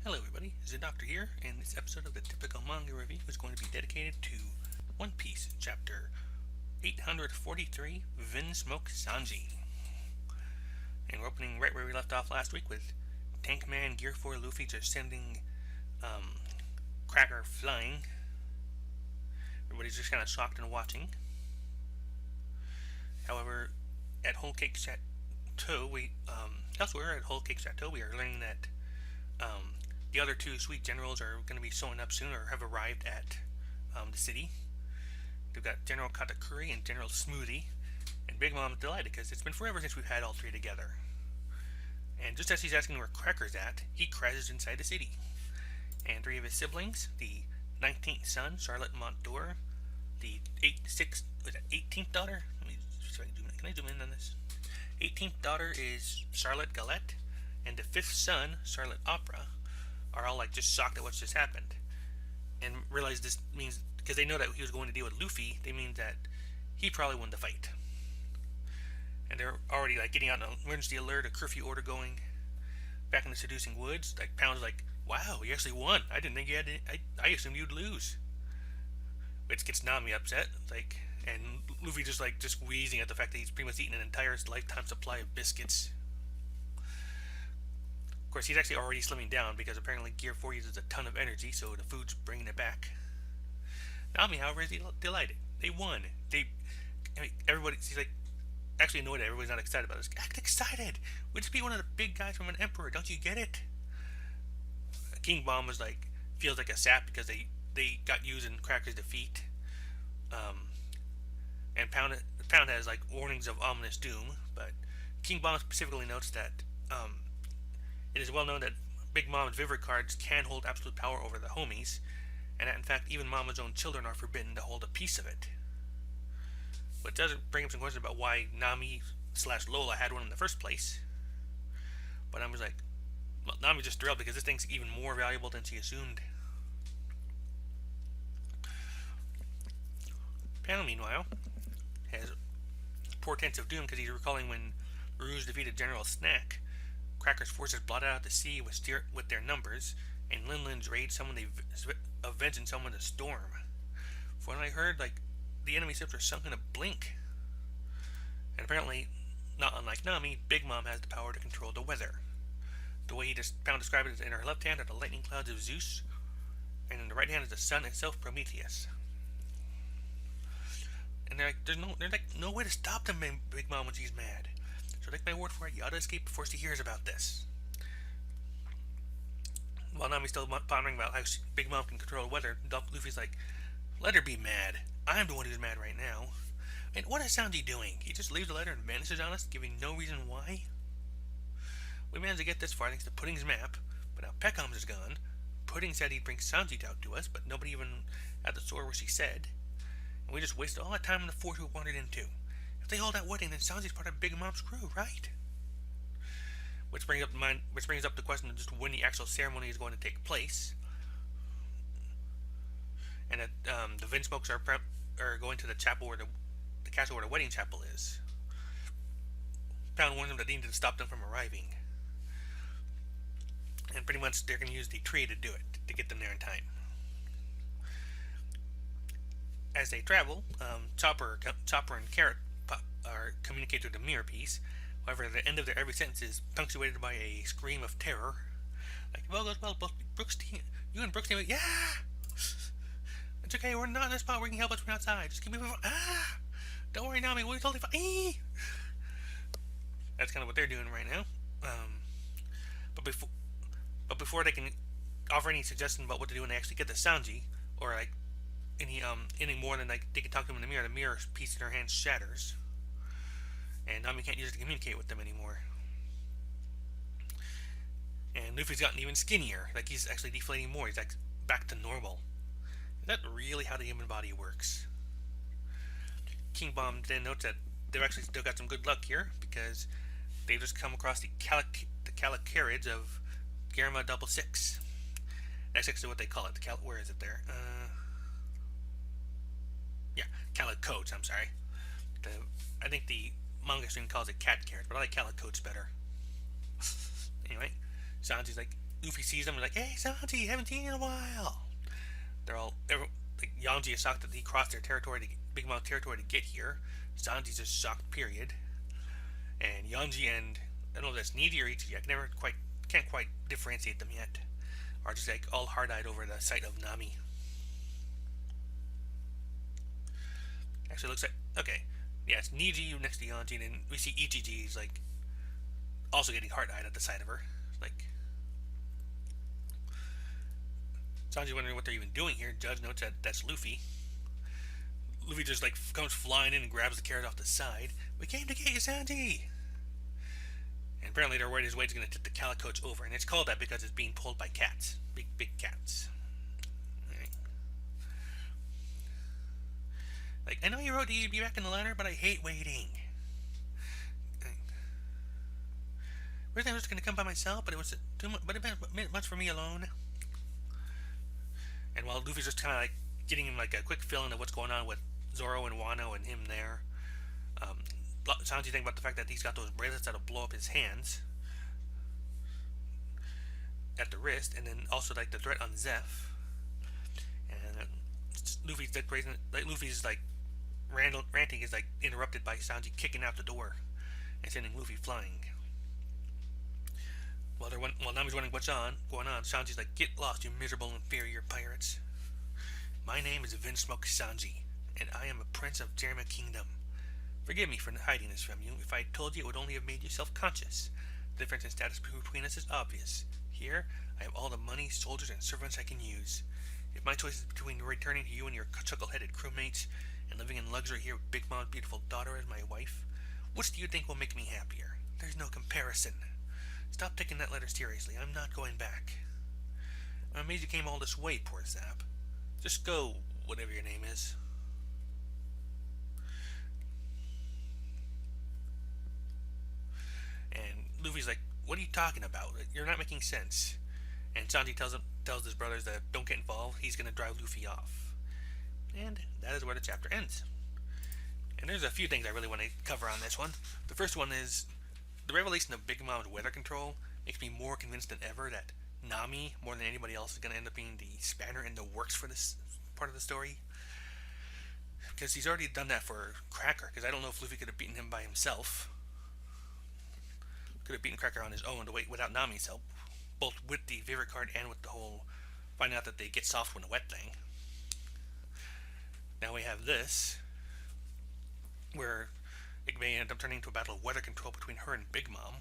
Hello everybody, Zeidoktor here, and this episode of the Typical Manga Review is going to be dedicated to One Piece, Chapter 843, Vinsmoke Sanji. And we're opening right where we left off last week with Tank Man Gear 4 Luffy just sending Cracker flying. Everybody's just kind of shocked and watching. However, at Whole Cake Chateau, elsewhere at Whole Cake Chateau, we are learning that the other two sweet generals are going to be showing up soon or have arrived at the city. We've got General Katakuri and General Smoothie, and Big Mom's delighted because it's been forever since we've had all three together. And just as he's asking where Cracker's at, he crashes inside the city. And three of his siblings, the 19th son, Charlotte Mont-d'Or, the 18th daughter, let me see if I can zoom in. Can I zoom in on this? 18th daughter is Charlotte Galette, and the 5th son, Charlotte Opera, are all like just shocked at what's just happened, and realize this means, because they know that he was going to deal with Luffy, they mean that he probably won the fight. And they're already like getting out an emergency alert, a curfew order going. Back in the seducing woods, like Pound's like, "Wow, you actually won. I didn't think you had. I assumed you'd lose." Which gets Nami upset, like, and Luffy just wheezing at the fact that he's pretty much eaten an entire lifetime supply of biscuits. Of course, he's actually already slimming down because apparently Gear 4 uses a ton of energy, so the food's bringing it back. Nami, however, is delighted. They won. She's like, actually annoyed that everybody's not excited about this. Act excited! We'd just be one of the big guys from an emperor, don't you get it? King Bomb was like, feels like a sap because they got used in Cracker's defeat. And Pound has like warnings of ominous doom, but King Bomb specifically notes that it is well known that Big Mom's Vivid cards can hold absolute power over the homies, and that in fact even Mama's own children are forbidden to hold a piece of it. But it does bring up some questions about why Nami/Lola had one in the first place. But I was like, well, Nami's just thrilled because this thing's even more valuable than she assumed. Panel, meanwhile, has portents of doom because he's recalling when Rouge defeated General Snack. Cracker's forces blotted out the sea with their numbers, and Linlin's raid summoned a vengeance summoned a storm. From what I heard, like, the enemy ships are sunk in a blink. And apparently, not unlike Nami, Big Mom has the power to control the weather. The way Pound described it is in her left hand are the lightning clouds of Zeus, and in the right hand is the sun itself, Prometheus. And there's no way to stop them, Big Mom, when she's mad. So take my word for it, you ought to escape before she hears about this. While Nami's still pondering about how Big Mom can control the weather, Luffy's like, let her be mad. I'm the one who's mad right now. And what is Sanji doing? He just leaves a letter and vanishes on us, giving no reason why? We managed to get this far thanks to Pudding's map, but now Peckham's is gone. Pudding said he'd bring Sanji out to us, but nobody even at the store where she said. And we just wasted all that time in the fort we wandered into. If they hold that wedding, then Sanji's part of Big Mom's crew, right? Which brings up the question of just when the actual ceremony is going to take place. And that the Vinsmokes are going to the chapel where the castle where the wedding chapel is. Pound warns them that they need to stop them from arriving. And pretty much they're going to use the tree to do it, to get them there in time. As they travel, Chopper and Carrot are communicate through the mirror piece. However, the end of their every sentence is punctuated by a scream of terror. Like, well, goes well, you and Brooks team, yeah! It's okay, we're not in a spot where you can help us from outside. Just keep moving forward. Ah! Don't worry, Nami, we'll be totally fine. That's kind of what they're doing right now. But before they can offer any suggestion about what to do when they actually get to Sanji, or like any more than like they can talk to him in the mirror piece in her hand shatters. And Nami can't use it to communicate with them anymore. And Luffy's gotten even skinnier. Like, he's actually deflating more. He's like back to normal. Is that really how the human body works? King Bomb then notes that they've actually still got some good luck here because they've just come across the calic carriage of Germa 66. That's actually what they call it. Where is it there? Yeah, calic coach. I'm sorry. I think the manga stream calls it cat carrot, but I like calicoats better. Anyway, Sanji's like, Luffy sees them and like, hey Sanji, haven't seen you in a while. Like Yanji is shocked that he crossed their territory, Big Mom territory to get here. Sanji's just shocked, period. And Yanji and I don't know if that's Needy or Ichi, can't quite differentiate them yet. Are just like all hard-eyed over the sight of Nami. Actually, it looks like okay, yeah, it's Needy next to Yanji, and then we see Ichiji's like also getting hard-eyed at the sight of her. Like Sanji wondering what they're even doing here. Judge notes that that's Luffy. Luffy just like comes flying in and grabs the carrot off the side. We came to get you, Sanji. And apparently they're worried his weight's going to tip the calicoach over, and it's called that because it's being pulled by cats, big cats. Right. Like I know you wrote you'd be back in the letter, but I hate waiting. Originally I was just going to come by myself, but it was too much. But it meant much for me alone. And while Luffy's just kind of like getting him like a quick feeling of what's going on with Zoro and Wano and him there, Sanji think about the fact that he's got those bracelets that'll blow up his hands at the wrist, and then also like the threat on Zeph. And Luffy's like ranting is like interrupted by Sanji kicking out the door and sending Luffy flying. While Nami's wondering what's going on, Sanji's like, get lost, you miserable inferior pirates. My name is Vinsmoke Sanji, and I am a prince of Jerma Kingdom. Forgive me for hiding this from you. If I had told you, it would only have made you self-conscious. The difference in status between us is obvious. Here, I have all the money, soldiers, and servants I can use. If my choice is between returning to you and your chuckle-headed crewmates and living in luxury here with Big Mom's beautiful daughter as my wife, which do you think will make me happier? There's no comparison. Stop taking that letter seriously. I'm not going back. I'm amazed you came all this way, poor Zap. Just go, whatever your name is. And Luffy's like, what are you talking about? You're not making sense. And Sanji tells his brothers that don't get involved, he's going to drive Luffy off. And that is where the chapter ends. And there's a few things I really want to cover on this one. The first one is the revelation of Big Mom's weather control makes me more convinced than ever that Nami, more than anybody else, is going to end up being the spanner in the works for this part of the story. Because he's already done that for Cracker, because I don't know if Luffy could have beaten him by himself. Could have beaten Cracker on his own without Nami's help, both with the favorite card and with the whole finding out that they get soft when a wet thing. Now we have this, where it may end up turning into a battle of weather control between her and Big Mom.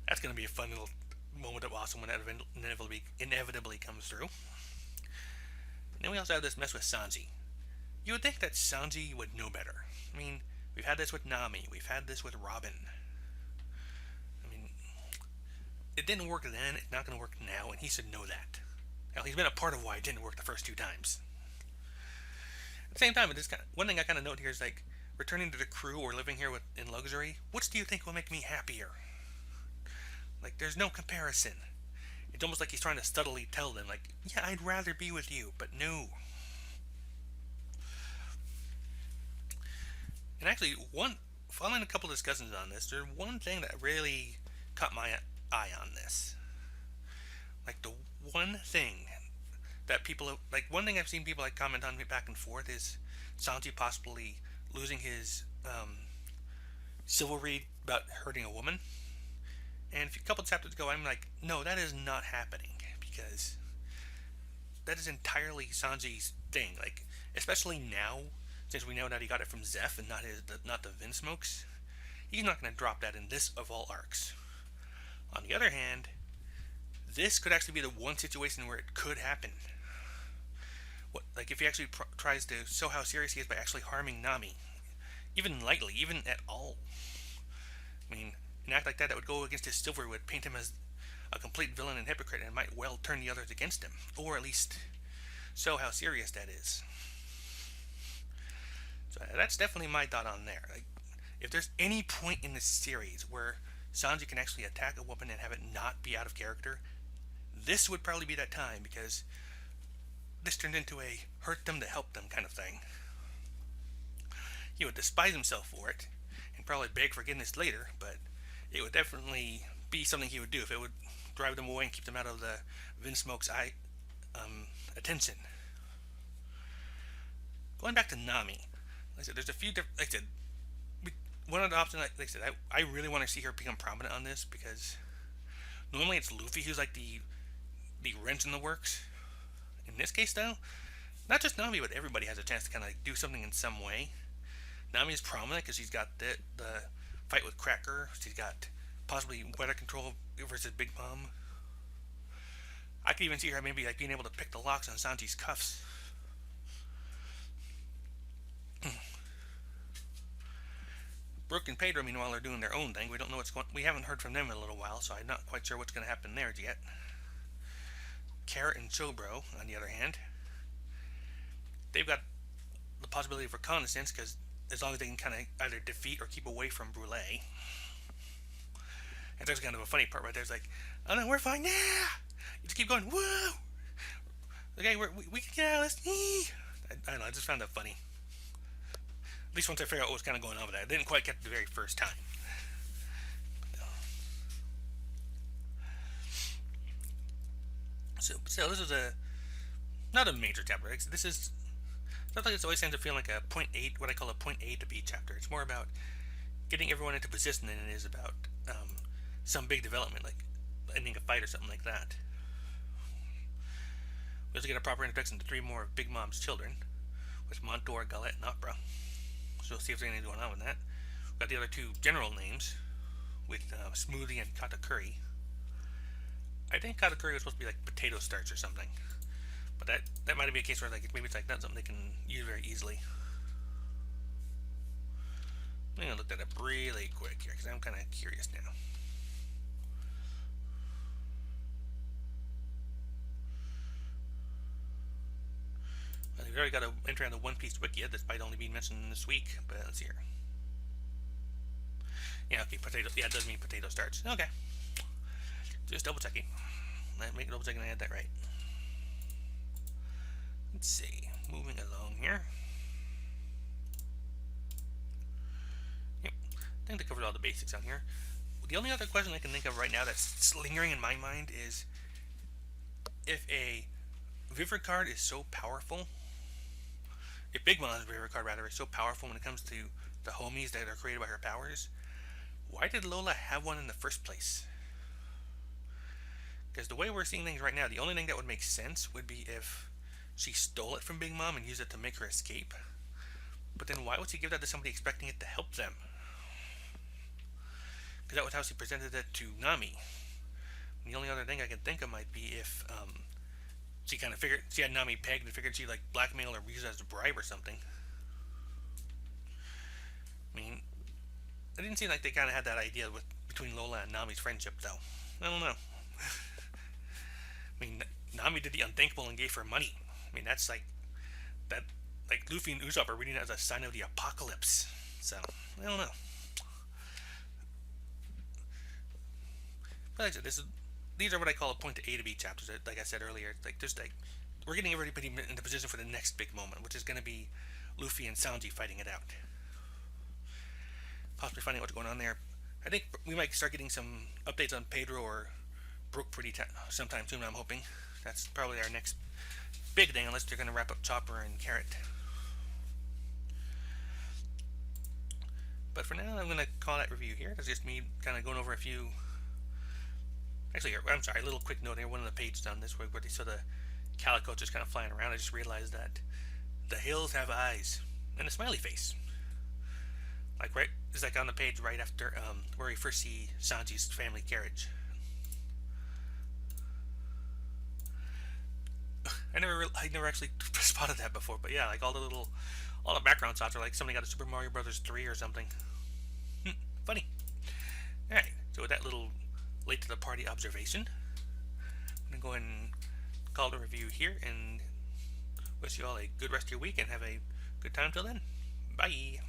That's going to be a fun little moment of awesome when that inevitably comes through. And then we also have this mess with Sanji. You would think that Sanji would know better. I mean, we've had this with Nami, we've had this with Robin. I mean, it didn't work then, it's not going to work now, and he should know that. Now, he's been a part of why it didn't work the first two times. At the same time, one thing I kind of note here is like, returning to the crew or living here in luxury, which do you think will make me happier? Like, there's no comparison. It's almost like he's trying to subtly tell them, like, yeah, I'd rather be with you, but no. And actually, following a couple of discussions on this, there's one thing that really caught my eye on this. Like, the one thing that one thing I've seen people like comment on back and forth is Sanji possibly losing his chivalry about hurting a woman. And a couple chapters ago, I'm like, no, that is not happening, because that is entirely Sanji's thing. Like, especially now, since we know that he got it from Zeph and not the Vinsmokes, he's not going to drop that in this of all arcs. On the other hand, this could actually be the one situation where it could happen. Like if he actually tries to show how serious he is by actually harming Nami, even lightly, even at all. I mean, an act like that would go against his chivalry, would paint him as a complete villain and hypocrite, and might well turn the others against him, or at least show how serious that is. So that's definitely my thought on there. Like, if there's any point in this series where Sanji can actually attack a woman and have it not be out of character, this would probably be that time, because this turned into a hurt them to help them kind of thing. He would despise himself for it, and probably beg forgiveness later, but it would definitely be something he would do if it would drive them away and keep them out of the Vinsmoke's attention. Going back to Nami, like I said, there's a few different. Like I said, one of the options, like I said, I really want to see her become prominent on this, because normally it's Luffy who's like the wrench in the works. In this case, though, not just Nami, but everybody has a chance to kind of like do something in some way. Nami is prominent because she's got the fight with Cracker. She's got possibly weather control versus Big Mom. I could even see her maybe like being able to pick the locks on Sanji's cuffs. Brooke and Pedro, meanwhile, are doing their own thing. We don't know what's going. We haven't heard from them in a little while, so I'm not quite sure what's going to happen there yet. Carrot and Chobro, on the other hand, they've got the possibility of reconnaissance, because as long as they can kind of either defeat or keep away from Brule. And there's kind of a funny part right there. It's like, oh no, we're fine. Yeah, you just keep going. Whoa. Okay, we can get out of this. I don't know. I just found that funny. At least once I figured out what was kind of going on with that. I didn't quite get it the very first time. So this is not a major chapter. This is something that always ends up feeling like a point A, what I call a point A to B chapter. It's more about getting everyone into position than it is about some big development, like ending a fight or something like that. We also get a proper introduction to 3 more of Big Mom's children, with Mont-d'Or, Galette, and Opera. So we'll see if there's anything going on with that. We've got the other 2 general names, with Smoothie and Katakuri. I think Katakuri was supposed to be like potato starch or something, but that might be a case where like maybe it's like not something they can use very easily. I'm gonna look that up really quick here because I'm kind of curious now. Well, we've already got an entry on the One Piece wiki, despite only being mentioned this week. But let's see here. Yeah, okay, potato. Yeah, it does mean potato starch. Okay, just double checking. Make double checking I had that right. Let's see. Moving along here. Yep, I think I covered all the basics on here. The only other question I can think of right now that's lingering in my mind is if a Vivid card is so powerful. If Big Mom's Vivid card rather is so powerful when it comes to the homies that are created by her powers, why did Lola have one in the first place? Because the way we're seeing things right now, the only thing that would make sense would be if she stole it from Big Mom and used it to make her escape. But then why would she give that to somebody expecting it to help them? Because that was how she presented it to Nami. And the only other thing I can think of might be if she kind of figured she had Nami pegged and figured she'd like blackmail or use it as a bribe or something. I mean, it didn't seem like they kind of had that idea between Lola and Nami's friendship, though. I don't know. I mean, Nami did the unthinkable and gave her money. I mean, that's like that. Like Luffy and Usopp are reading it as a sign of the apocalypse. So I don't know. But like I said, these are what I call a point to A to B chapters. Like I said earlier, like just like we're getting everybody in the position for the next big moment, which is going to be Luffy and Sanji fighting it out. Possibly finding out what's going on there. I think we might start getting some updates on Pedro or Brooke sometime soon. I'm hoping that's probably our next big thing, unless they're going to wrap up Chopper and Carrot. But for now, I'm going to call that review here. That's just me kind of going over a few. Actually, I'm sorry, a little quick note here. One of the pages on this where they saw the calico just kind of flying around. I just realized that the hills have eyes and a smiley face. Like right, it's like on the page right after where we first see Sanji's family carriage. I never actually spotted that before, but yeah, like all the background shots are like somebody got a Super Mario Brothers 3 or something. Funny. All right, so with that little late to the party observation, I'm gonna go ahead and call the review here, and wish you all a good rest of your week and have a good time till then. Bye.